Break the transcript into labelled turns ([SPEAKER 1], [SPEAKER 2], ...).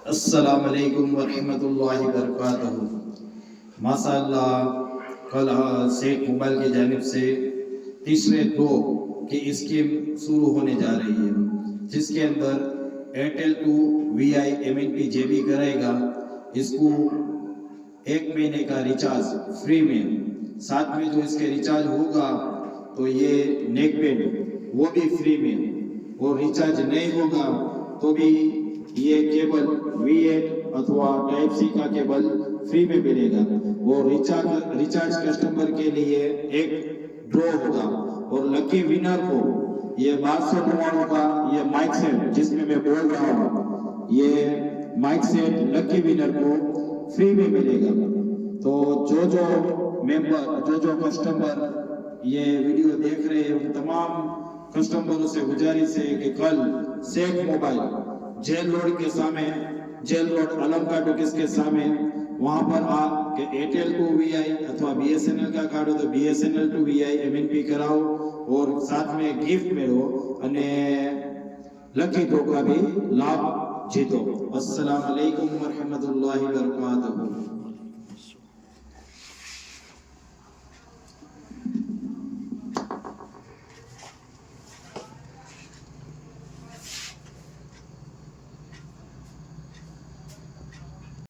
[SPEAKER 1] अस्सलाम वालेकुम वरहमतुल्लाहि वबरकातुहू। माशाअल्लाह, कल शेख मोबाइल की जानिब से तीसरे ड्रॉ की स्कीम शुरू होने जा रही है, जिसके अंदर एयरटेल टू वीआई एमएनपी जे भी कराएगा इसको 1 महीने का रिचार्ज फ्री में, साथ में जो इसके रिचार्ज होगा तो ये नेक बैंड वो भी फ्री में, और रिचार्ज नहीं होगा तो भी ये केबल V8 अथवा टाइप सी का केबल फ्री में मिलेगा। वो रिचार्ज कस्टमर के लिए एक ड्रॉ होगा और लकी विनर को ये 1299 का ये माइक सेट जिसमें मैं बोल रहा हूँ, ये माइक सेट लकी विनर को फ्री में मिलेगा। तो जो मेंबर जो कस्टमर ये वीडियो देख रहे हैं, तमाम कस्टमरों से गुजारिश है कि कल शेख मोबाइल जेल रोड के सामने, जेल रोड अलमका टॉकीज के सामने, वहां पर आ के एयरटेल टू वीआई अथवा बीएसएनएल का कार्ड हो तो बीएसएनएल टू वीआई एमएनपी कराओ और साथ में गिफ्ट मेळो અને લકી ड्रॉ का भी लाभ जीतो। अस्सलाम वालेकुम वरहमतुल्लाहि वबरकातुहू।